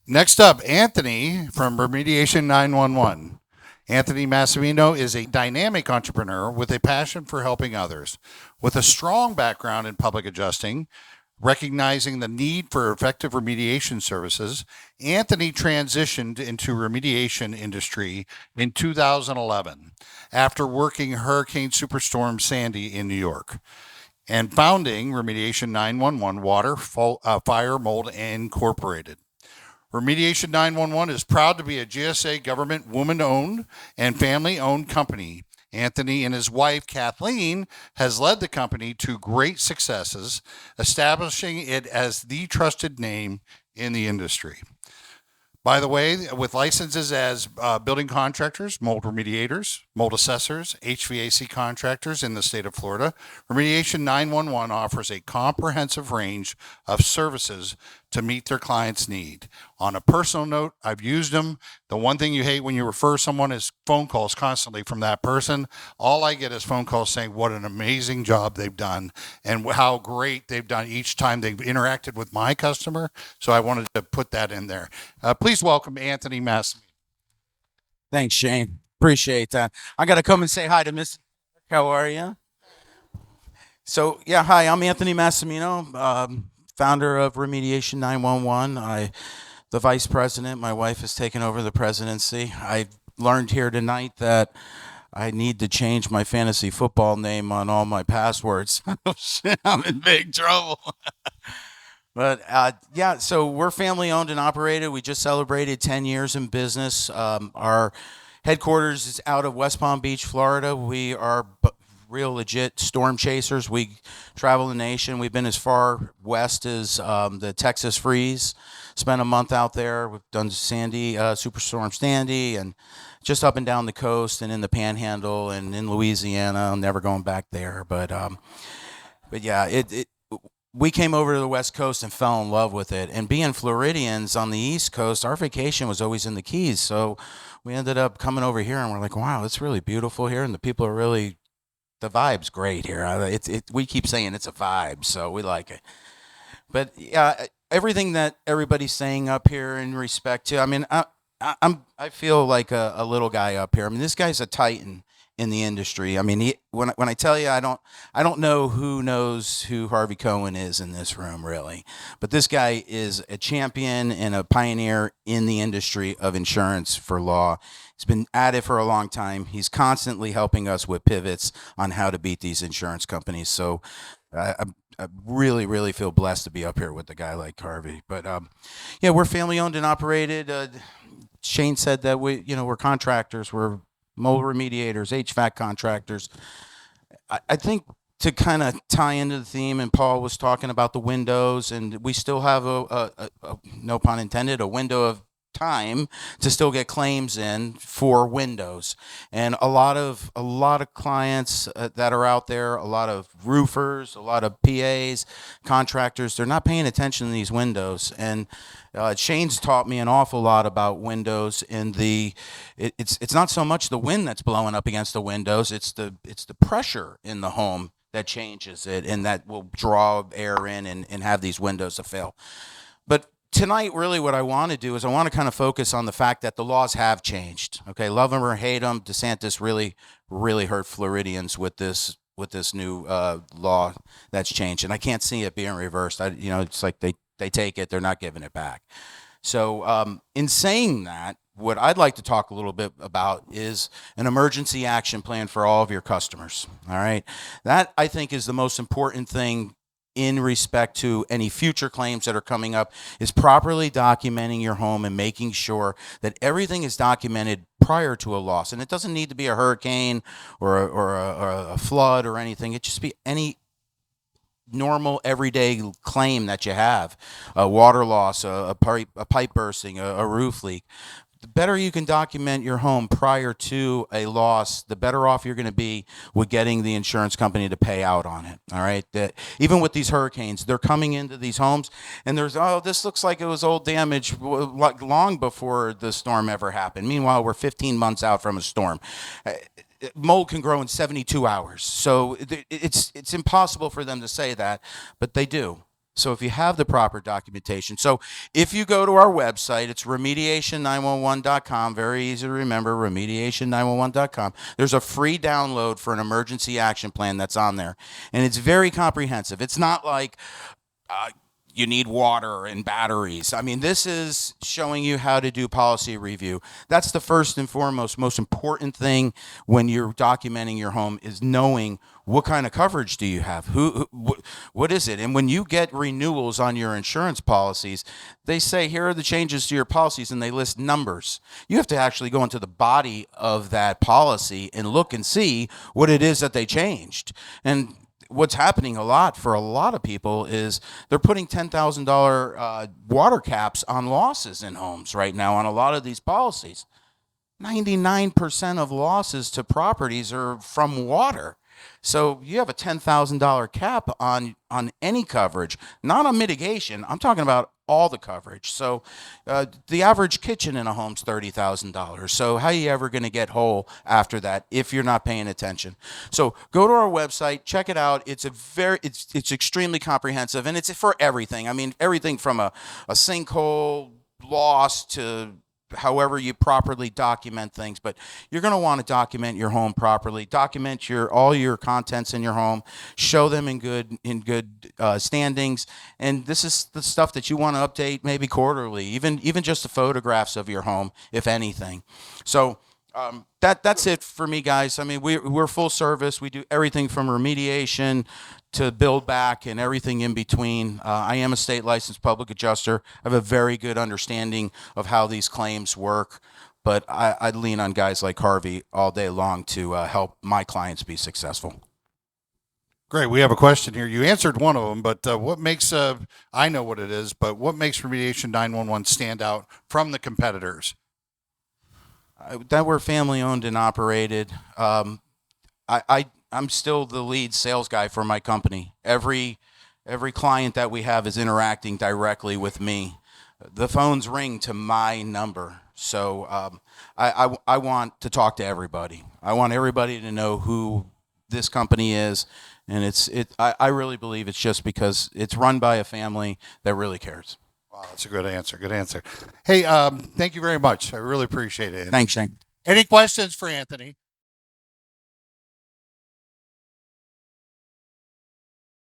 Next up, Anthony from Remediation 911. Anthony Massimino is a dynamic entrepreneur with a passion for helping others. With a strong background in public adjusting, recognizing the need for effective remediation services, Anthony transitioned into remediation industry in 2011 after working Hurricane Superstorm Sandy in New York and founding Remediation 911 Fire Mold Incorporated. Remediation 911 is proud to be a GSA government woman owned and family owned company. Anthony and his wife, Kathleen, has led the company to great successes, establishing it as the trusted name in the industry. By the way, with licenses as building contractors, mold remediators, mold assessors, HVAC contractors in the state of Florida, Remediation 911 offers a comprehensive range of services to meet their clients' need. On a personal note, I've used them. The one thing you hate when you refer someone is phone calls constantly from that person. All I get is phone calls saying what an amazing job they've done and how great they've done each time they've interacted with my customer. So I wanted to put that in there. Please welcome Anthony Massimino. Thanks, Shane. Appreciate that. I got to come and say hi to Miss. How are you? So, yeah, hi, I'm Anthony Massimino, founder of Remediation 911. The vice president. My wife has taken over the presidency. I learned here tonight that I need to change my fantasy football name on all my passwords. I'm in big trouble. But yeah, so we're family owned and operated. We just celebrated 10 years in business. Our headquarters is out of West Palm Beach, Florida. We are real legit storm chasers. We travel the nation. We've been as far west as the Texas freeze. Spent a month out there. We've done Sandy, Superstorm Sandy, and just up and down the coast and in the Panhandle and in Louisiana. I'm never going back there, but yeah, we came over to the West Coast and fell in love with it. And being Floridians on the East Coast, our vacation was always in the Keys. So we ended up coming over here and we're like, wow, it's really beautiful here. And the people are really, the vibe's great here. We keep saying it's a vibe, so we like it. But yeah, everything that everybody's saying up here in respect to, I mean, I feel like a little guy up here. I mean, this guy's a titan in the industry. I mean, when I tell you, I don't know who knows who Harvey Cohen is in this room really, but this guy is a champion and a pioneer in the industry of insurance for law. He's been at it for a long time. He's constantly helping us with pivots on how to beat these insurance companies. So I really, really feel blessed to be up here with a guy like Harvey. But yeah, we're family owned and operated. Shane said that we're contractors. We're mold remediators, HVAC contractors. I think to kind of tie into the theme, and Paul was talking about the windows, and we still have no pun intended, a window of time to still get claims in for windows. And a lot of clients that are out there, a lot of roofers, a lot of PAs, contractors, they're not paying attention to these windows. And Shane's taught me an awful lot about windows. And it's not so much the wind that's blowing up against the windows; it's the pressure in the home that changes it, and that will draw air in and have these windows to fail. But tonight, really, what I want to do is I want to kind of focus on the fact that the laws have changed. Okay, love them or hate them, DeSantis really, really hurt Floridians with this new law that's changed, and I can't see it being reversed. It's like they take it, they're not giving it back. So, in saying that, what I'd like to talk a little bit about is an emergency action plan for all of your customers. All right, that I think is the most important thing in respect to any future claims that are coming up, is properly documenting your home and making sure that everything is documented prior to a loss. And it doesn't need to be a hurricane or a flood or anything. It just be any normal everyday claim that you have, a water loss, a pipe bursting, a roof leak. The better you can document your home prior to a loss, the better off you're going to be with getting the insurance company to pay out on it. All right. Even with these hurricanes, they're coming into these homes and this looks like it was old damage long before the storm ever happened. Meanwhile, we're 15 months out from a storm. Mold can grow in 72 hours. So it's impossible for them to say that, but they do. So if you have the proper documentation, so if you go to our website, it's remediation911.com, very easy to remember, remediation911.com. There's a free download for an emergency action plan that's on there, and it's very comprehensive. It's not like you need water and batteries. I mean, this is showing you how to do policy review. That's the first and foremost, most important thing when you're documenting your home is knowing what kind of coverage do you have? What is it? And when you get renewals on your insurance policies, they say, here are the changes to your policies, and they list numbers. You have to actually go into the body of that policy and look and see what it is that they changed. And what's happening a lot for a lot of people is they're putting $10,000 water caps on losses in homes right now on a lot of these policies. 99% of losses to properties are from water. So you have a $10,000 cap on any coverage, not on mitigation. I'm talking about all the coverage. So the average kitchen in a home's $30,000. So how are you ever going to get whole after that if you're not paying attention? So go to our website, check it out. It's extremely comprehensive, and it's for everything. I mean, everything from a sinkhole loss to however you properly document things, but you're going to want to document your home properly. Document all your contents in your home. Show them in good standings. And this is the stuff that you want to update maybe quarterly, even just the photographs of your home, if anything. So that's it for me, guys. I mean, we're full service. We do everything from remediation to build back and everything in between. I am a state licensed public adjuster. I have a very good understanding of how these claims work, but I'd lean on guys like Harvey all day long to help my clients be successful. Great. We have a question here. You answered one of them, but what makes, I know what it is, but what makes Remediation 911 stand out from the competitors? That we're family owned and operated. I'm still the lead sales guy for my company. Every client that we have is interacting directly with me. The phones ring to my number. So I want to talk to everybody. I want everybody to know who this company is. And I really believe it's just because it's run by a family that really cares. Wow, that's a good answer. Good answer. Hey, thank you very much. I really appreciate it. Thanks, Shane. Any questions for Anthony?